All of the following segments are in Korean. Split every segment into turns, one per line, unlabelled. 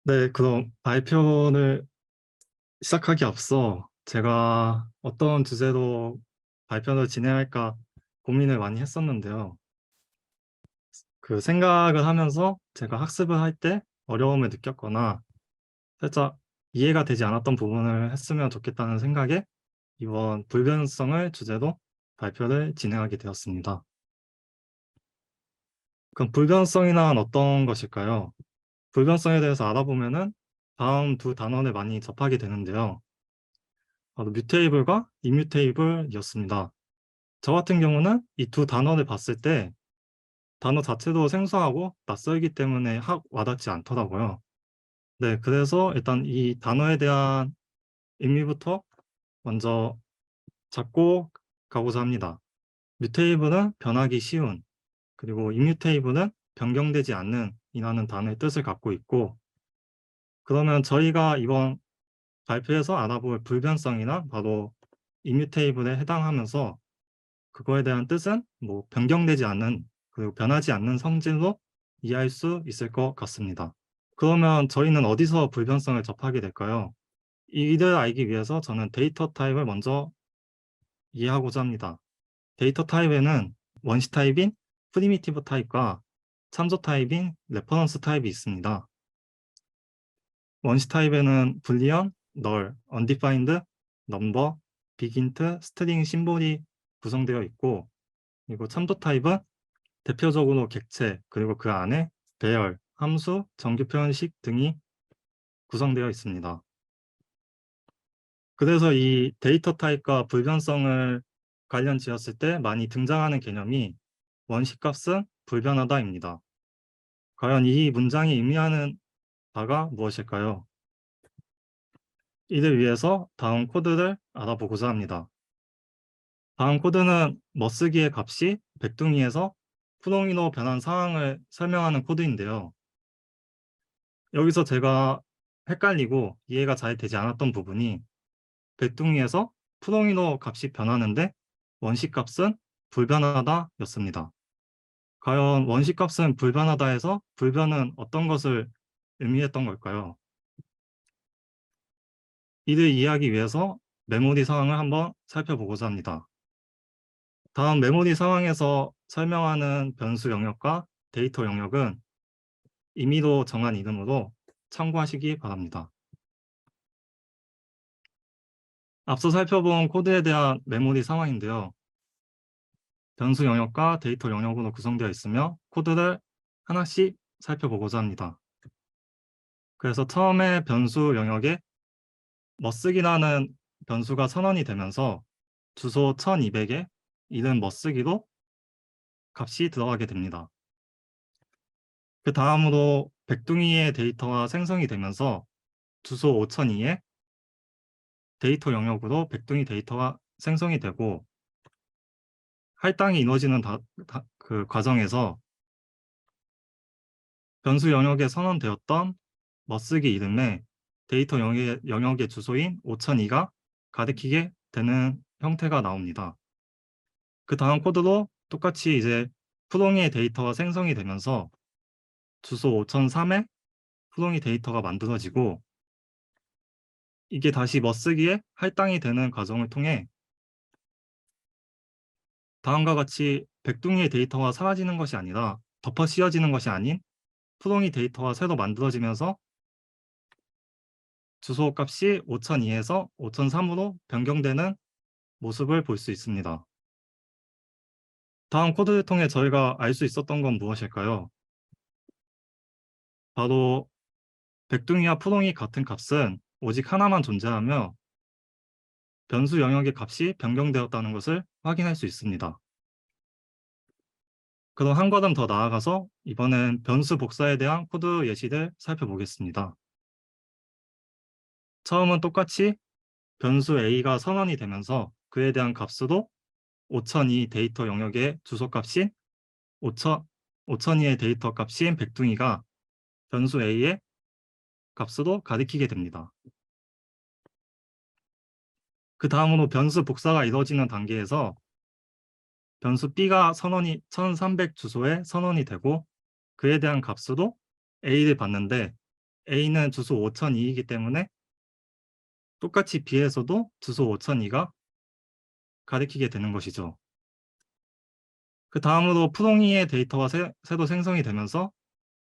네, 그럼 발표를 시작하기 앞서 제가 어떤 주제로 발표를 진행할까 고민을 많이 했었는데요. 그 생각을 하면서 제가 학습을 할 때 어려움을 느꼈거나 살짝 이해가 되지 않았던 부분을 했으면 좋겠다는 생각에 이번 불변성을 주제로 발표를 진행하게 되었습니다. 그럼 불변성이란 어떤 것일까요? 불변성에 대해서 알아보면은 다음 두 단원을 많이 접하게 되는데요. 바로 뮤테이블과 이뮤테이블이었습니다. 저 같은 경우는 이 두 단어를 봤을 때 단어 자체도 생소하고 낯설기 때문에 확 와닿지 않더라고요. 네, 그래서 일단 이 단어에 대한 의미부터 먼저 잡고 가고자 합니다. 뮤테이블은 변하기 쉬운, 그리고 이뮤테이블은 변경되지 않는 이라는 단어의 뜻을 갖고 있고, 그러면 저희가 이번 발표에서 알아볼 불변성이나 바로 이뮤테이블에 해당하면서 그거에 대한 뜻은 뭐 변경되지 않는 그리고 변하지 않는 성질로 이해할 수 있을 것 같습니다. 그러면 저희는 어디서 불변성을 접하게 될까요? 이를 알기 위해서 저는 데이터 타입을 먼저 이해하고자 합니다. 데이터 타입에는 원시 타입인 프리미티브 타입과 참조 타입인 레퍼런스 타입이 있습니다. 원시 타입에는 불리언, 널, 언디파인드, 넘버, 빅인트, 스트링 심볼이 구성되어 있고, 그리고 참조 타입은 대표적으로 객체, 그리고 그 안에 배열, 함수, 정규 표현식 등이 구성되어 있습니다. 그래서 이 데이터 타입과 불변성을 관련 지었을 때 많이 등장하는 개념이 원시값은 불변하다입니다. 과연 이 문장이 의미하는 바가 무엇일까요? 이를 위해서 다음 코드를 알아보고자 합니다. 다음 코드는 머스기의 값이 백둥이에서 푸동이로 변한 상황을 설명하는 코드인데요. 여기서 제가 헷갈리고 이해가 잘 되지 않았던 부분이 백둥이에서 푸동이로 값이 변하는데 원시값은 불변하다 였습니다. 과연 원시값은 불변하다에서 불변은 어떤 것을 의미했던 걸까요? 이를 이해하기 위해서 메모리 상황을 한번 살펴보고자 합니다. 다음 메모리 상황에서 설명하는 변수 영역과 데이터 영역은 임의로 정한 이름으로 참고하시기 바랍니다. 앞서 살펴본 코드에 대한 메모리 상황인데요. 변수 영역과 데이터 영역으로 구성되어 있으며 코드를 하나씩 살펴보고자 합니다. 그래서 처음에 변수 영역에 머쓰기라는 변수가 선언이 되면서 주소 1200에 이른 머쓰기로 값이 들어가게 됩니다. 그 다음으로 백둥이의 데이터가 생성이 되면서 주소 5002에 데이터 영역으로 백둥이 데이터가 생성이 되고 할당이 이루어지는 그 과정에서 변수 영역에 선언되었던 머쓰기 이름에 데이터 영역의 주소인 5002가 가리키게 되는 형태가 나옵니다. 그 다음 코드도 똑같이 이제 푸동이의 데이터가 생성이 되면서 주소 5003에 푸동이 데이터가 만들어지고 이게 다시 머쓰기에 할당이 되는 과정을 통해 다음과 같이 백둥이의 데이터가 사라지는 것이 아니라 덮어 씌워지는 것이 아닌 푸동이 데이터가 새로 만들어지면서 주소 값이 5002에서 5003으로 변경되는 모습을 볼 수 있습니다. 다음 코드를 통해 저희가 알 수 있었던 건 무엇일까요? 바로 백둥이와 푸동이 같은 값은 오직 하나만 존재하며 변수 영역의 값이 변경되었다는 것을 확인할 수 있습니다. 그럼 한 걸음 더 나아가서 이번엔 변수 복사에 대한 코드 예시를 살펴보겠습니다. 처음은 똑같이 변수 A가 선언이 되면서 그에 대한 값으로 5002 데이터 영역의 주소값인 5002의 데이터 값인 백둥이가 변수 A의 값으로 가리키게 됩니다. 그 다음으로 변수 복사가 이루어지는 단계에서 변수 B가 선언이 1300 주소에 선언이 되고 그에 대한 값으로 A를 받는데 A는 주소 5002이기 때문에 똑같이 B에서도 주소 5002가 가리키게 되는 것이죠. 그 다음으로 푸동이의 데이터가 새로 생성이 되면서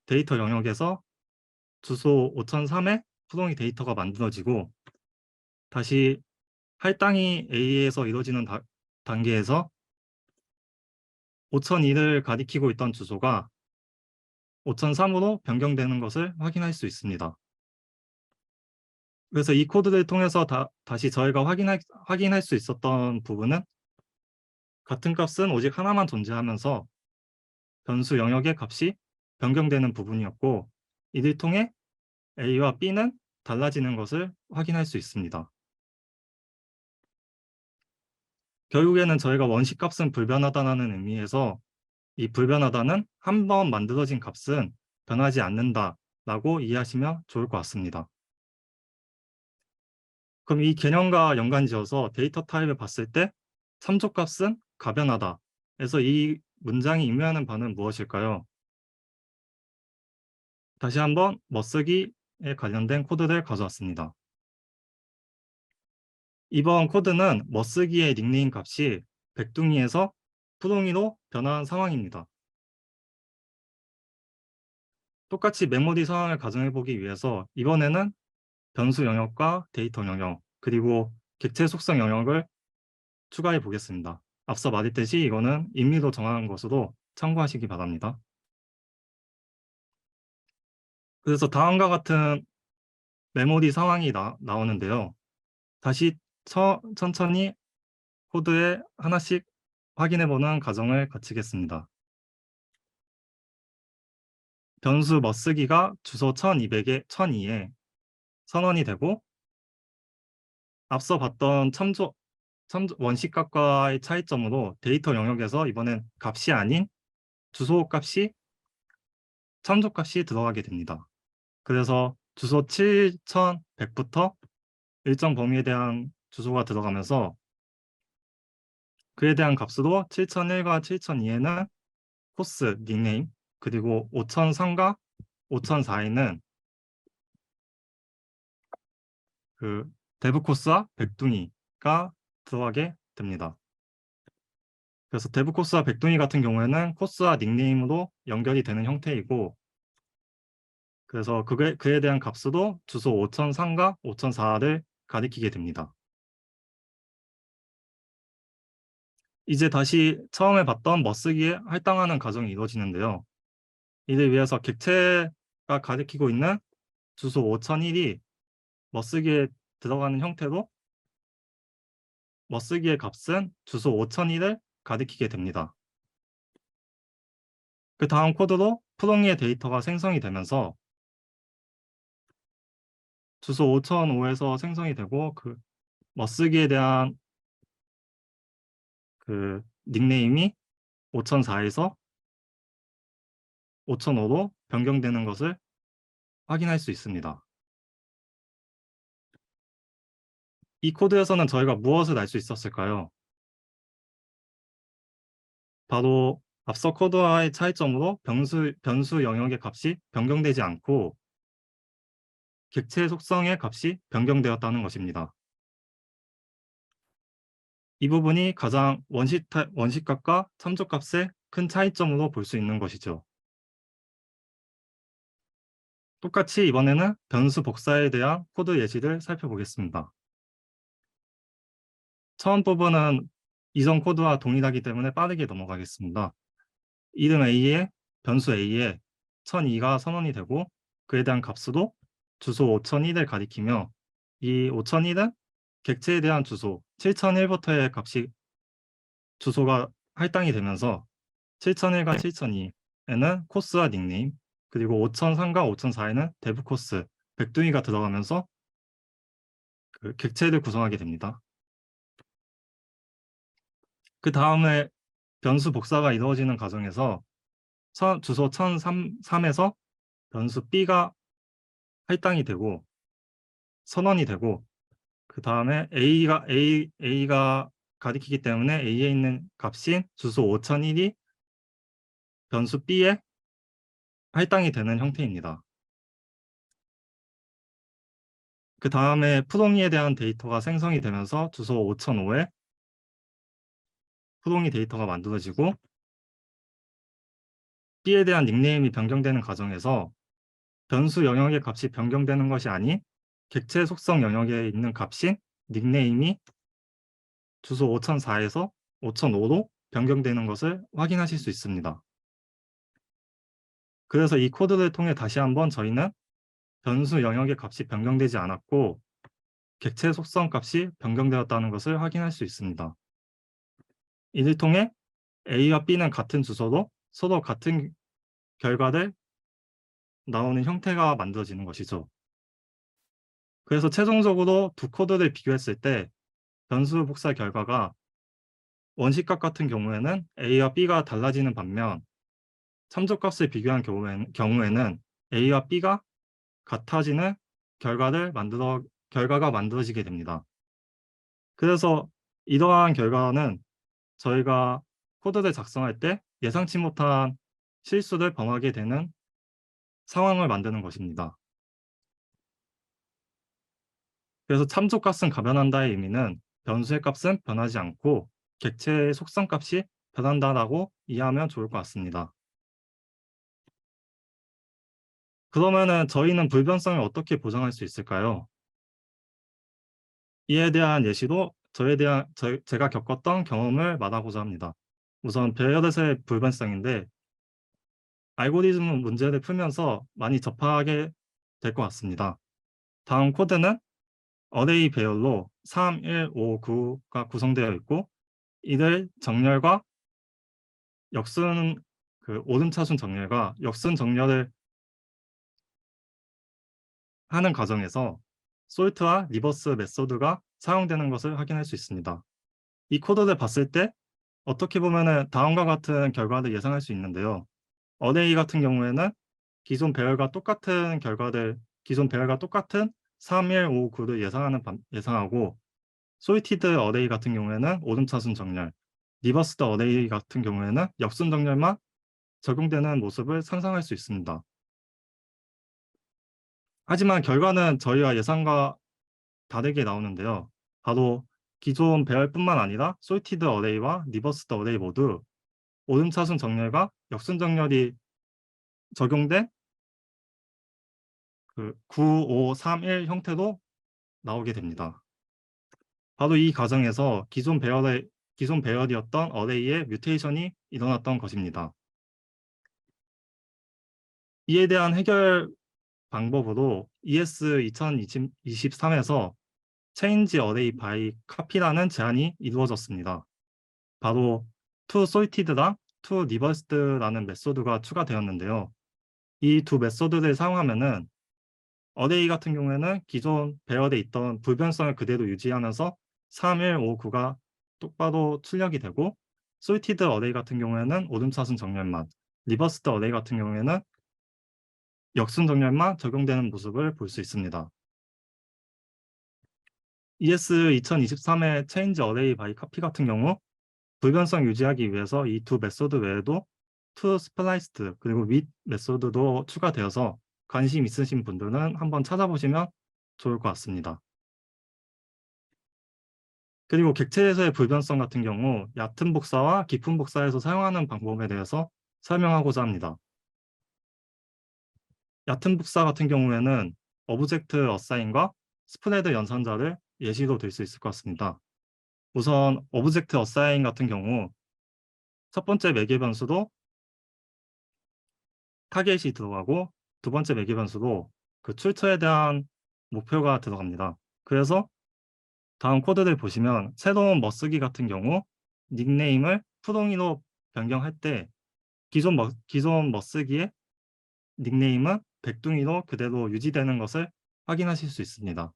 데이터 영역에서 주소 5003에 푸동이 데이터가 만들어지고 다시 할당이 A에서 이루어지는 단계에서 5002를 가리키고 있던 주소가 5003으로 변경되는 것을 확인할 수 있습니다. 그래서 이 코드를 통해서 다시 저희가 확인할 수 있었던 부분은 같은 값은 오직 하나만 존재하면서 변수 영역의 값이 변경되는 부분이었고 이를 통해 A와 B는 달라지는 것을 확인할 수 있습니다. 결국에는 저희가 원식 값은 불변하다는 의미에서 이 불변하다는 한 번 만들어진 값은 변하지 않는다라고 이해하시면 좋을 것 같습니다. 그럼 이 개념과 연관지어서 데이터 타입을 봤을 때 참조값은 가변하다. 그래서 이 문장이 의미하는 바는 무엇일까요? 다시 한번 멋쓰기에 관련된 코드를 가져왔습니다. 이번 코드는 멋쓰기의 닉네임 값이 백둥이에서 푸동이로 변한 상황입니다. 똑같이 메모리 상황을 가정해보기 위해서 이번에는 변수 영역과 데이터 영역, 그리고 객체 속성 영역을 추가해 보겠습니다. 앞서 말했듯이 이거는 임의로 정한 것으로 참고하시기 바랍니다. 그래서 다음과 같은 메모리 상황이 나오는데요. 다시 천천히 코드에 하나씩 확인해보는 과정을 거치겠습니다. 변수 멋쓰기가 주소 1202에 선언이 되고 앞서 봤던 원식값과의 차이점으로 데이터 영역에서 이번엔 값이 아닌 주소 값이 참조값이 들어가게 됩니다. 그래서 주소 7100부터 일정 범위에 대한 주소가 들어가면서 그에 대한 값으로 7001과 7002에는 코스, 닉네임, 그리고 5003과 5004에는 그 데브 코스와 백둥이가 들어가게 됩니다. 그래서 데브 코스와 백둥이 같은 경우에는 코스와 닉네임으로 연결이 되는 형태이고 그래서 그에 대한 값으로 주소 5003과 5004를 가리키게 됩니다. 이제 다시 처음에 봤던 멋쓰기에 할당하는 과정이 이루어지는데요. 이를 위해서 객체가 가리키고 있는 주소 5001이 멋쓰기에 들어가는 형태로 멋쓰기의 값은 주소 5001을 가리키게 됩니다. 그 다음 코드로 푸동이의 데이터가 생성이 되면서 주소 5005에서 생성이 되고 그 멋쓰기에 대한 그 닉네임이 5004에서 5005로 변경되는 것을 확인할 수 있습니다. 이 코드에서는 저희가 무엇을 알 수 있었을까요? 바로 앞서 코드와의 차이점으로 변수 영역의 값이 변경되지 않고 객체 속성의 값이 변경되었다는 것입니다. 이 부분이 가장 원식값과 참조값의 큰 차이점으로 볼 수 있는 것이죠. 똑같이 이번에는 변수 복사에 대한 코드 예시를 살펴보겠습니다. 처음 부분은 이전 코드와 동일하기 때문에 빠르게 넘어가겠습니다. 이름 A에 변수 A에 1002가 선언이 되고 그에 대한 값으로 주소 5001을 가리키며 이 5001은 객체에 대한 주소 7001부터의 값이 주소가 할당이 되면서 7001과 7002에는 코스와 닉네임 그리고 5003과 5004에는 데브 코스, 백둥이가 들어가면서 그 객체를 구성하게 됩니다. 그 다음에 변수 복사가 이루어지는 과정에서 주소 1003에서 변수 B가 할당이 되고 선언이 되고 그 다음에 A가 가리키기 때문에 A에 있는 값인 주소 5001이 변수 B에 할당이 되는 형태입니다. 그 다음에 푸동이에 대한 데이터가 생성이 되면서 주소 5005에 푸동이 데이터가 만들어지고 B에 대한 닉네임이 변경되는 과정에서 변수 영역의 값이 변경되는 것이 아닌 객체 속성 영역에 있는 값인 닉네임이 주소 5004에서 5005로 변경되는 것을 확인하실 수 있습니다. 그래서 이 코드를 통해 다시 한번 저희는 변수 영역의 값이 변경되지 않았고 객체 속성 값이 변경되었다는 것을 확인할 수 있습니다. 이를 통해 A와 B는 같은 주소로 서로 같은 결과를 나오는 형태가 만들어지는 것이죠. 그래서 최종적으로 두 코드를 비교했을 때 변수 복사 결과가 원시값 같은 경우에는 A와 B가 달라지는 반면 참조값을 비교한 경우에는 A와 B가 같아지는 결과가 만들어지게 됩니다. 그래서 이러한 결과는 저희가 코드를 작성할 때 예상치 못한 실수를 범하게 되는 상황을 만드는 것입니다. 그래서 참조값은 가변한다의 의미는 변수의 값은 변하지 않고 객체의 속성값이 변한다라고 이해하면 좋을 것 같습니다. 그러면은 저희는 불변성을 어떻게 보장할 수 있을까요? 이에 대한 예시로 제가 겪었던 경험을 말하고자 합니다. 우선 배열에서의 불변성인데 알고리즘 문제를 풀면서 많이 접하게 될 것 같습니다. 다음 코드는 어레이 배열로 3, 1, 5, 9가 구성되어 있고 이들 정렬과 역순 오름차순 정렬과 역순 정렬을 하는 과정에서 솔트와 리버스 메소드가 사용되는 것을 확인할 수 있습니다. 이 코드를 봤을 때 어떻게 보면 다음과 같은 결과를 예상할 수 있는데요. 어레이 같은 경우에는 기존 배열과 똑같은 3, 1, 5, 9를 예상하고 소이티드 어레이 같은 경우에는 오름차순 정렬, 리버스드 어레이 같은 경우에는 역순 정렬만 적용되는 모습을 상상할 수 있습니다. 하지만 결과는 저희와 예상과 다르게 나오는데요. 바로 기존 배열뿐만 아니라 솔티드 어레이와 리버스드 어레이 모두 오름차순 정렬과 역순 정렬이 적용된 9, 5, 3, 1 형태로 나오게 됩니다. 바로 이 과정에서 기존 배열이었던 어레이의 뮤테이션이 일어났던 것입니다. 이에 대한 해결 방법으로 ES 2023에서 Change Array by Copy라는 제안이 이루어졌습니다. 바로 toSorted랑 toReversed라는 메소드가 추가되었는데요. 이 두 메소드를 사용하면은 어레이 같은 경우에는 기존 배열에 있던 불변성을 그대로 유지하면서 3, 1, 5, 9가 똑바로 출력이 되고 sorted 어레이 같은 경우에는 오름차순 정렬만, 리버스드 어레이 같은 경우에는 역순 정렬만 적용되는 모습을 볼 수 있습니다. ES 2023의 Change Array by Copy 같은 경우 불변성 유지하기 위해서 이 두 메소드 외에도 toSpliced 그리고 with 메소드도 추가되어서 관심 있으신 분들은 한번 찾아보시면 좋을 것 같습니다. 그리고 객체에서의 불변성 같은 경우 얕은 복사와 깊은 복사에서 사용하는 방법에 대해서 설명하고자 합니다. 얕은 복사 같은 경우에는 오브젝트 어사인과 스프레드 연산자를 예시로 들 수 있을 것 같습니다. 우선 오브젝트 어사인 같은 경우 첫 번째 매개 변수도 타겟이 들어가고 두 번째 매개 변수도 그 출처에 대한 목표가 들어갑니다. 그래서 다음 코드를 보시면 새로운 머쓰기 같은 경우 닉네임을 푸동이로 변경할 때 기존 머쓰기의 닉네임은 백둥이로 그대로 유지되는 것을 확인하실 수 있습니다.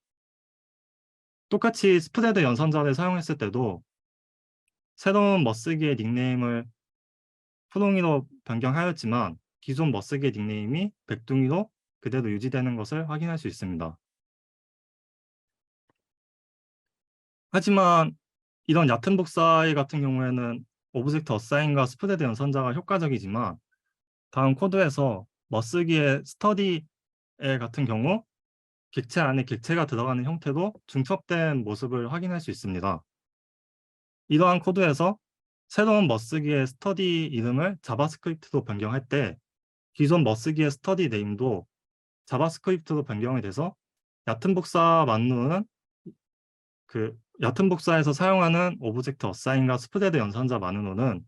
똑같이 스프레드 연산자를 사용했을 때도 새로운 머쓰기의 닉네임을 푸동이로 변경하였지만 기존 머쓰기의 닉네임이 백둥이로 그대로 유지되는 것을 확인할 수 있습니다. 하지만 이런 얕은 복사의 같은 경우에는 오브젝트 어사인과 스프레드 연산자가 효과적이지만 다음 코드에서 머쓰기의 스터디에 같은 경우 객체 안에 객체가 들어가는 형태로 중첩된 모습을 확인할 수 있습니다. 이러한 코드에서 새로운 머스기의 스터디 이름을 자바스크립트로 변경할 때 기존 머스기의 스터디 네임도 자바스크립트로 변경이 돼서 얕은 복사 만루는 얕은 복사에서 사용하는 오브젝트 어사인과 스프레드 연산자 만루는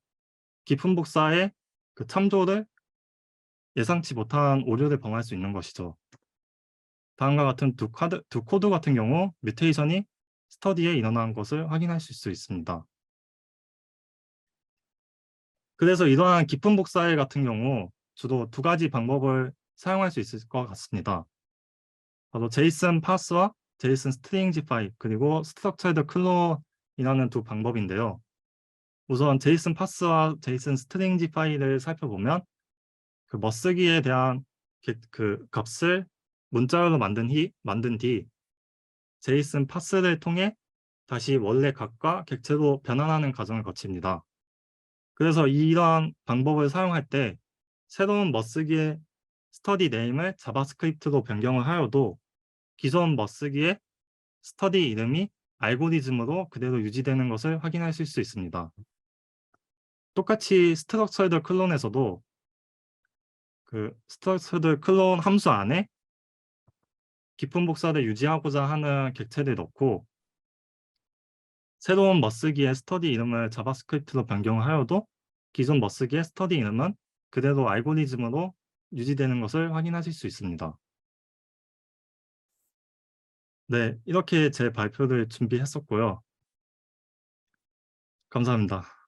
깊은 복사의 참조를 예상치 못한 오류를 범할 수 있는 것이죠. 다음과 같은 두 코드 같은 경우 뮤테이션이 스터디에 일어난 것을 확인할 수 있습니다. 그래서 이러한 깊은 복사일 같은 경우 주로 두 가지 방법을 사용할 수 있을 것 같습니다. 바로 제이슨 파스와 제이슨 스트링지 파일 그리고 스트럭처드 클론이라는 두 방법인데요. 우선 제이슨 파스와 제이슨 스트링지 파일을 살펴보면 머스기에 대한 값을 문자로 만든 뒤 제이슨 파스를 통해 다시 원래 값과 객체로 변환하는 과정을 거칩니다. 그래서 이러한 방법을 사용할 때 새로운 머스기의 스터디 네임을 자바스크립트로 변경을 하여도 기존 머스기의 스터디 이름이 알고리즘으로 그대로 유지되는 것을 확인하실 수 있습니다. 똑같이 스트럭처드 클론에서도 스트럭처드 클론 함수 안에 깊은 복사를 유지하고자 하는 객체를 넣고 새로운 머스기의 스터디 이름을 자바스크립트로 변경하여도 기존 머스기의 스터디 이름은 그대로 알고리즘으로 유지되는 것을 확인하실 수 있습니다. 네, 이렇게 제 발표를 준비했었고요. 감사합니다.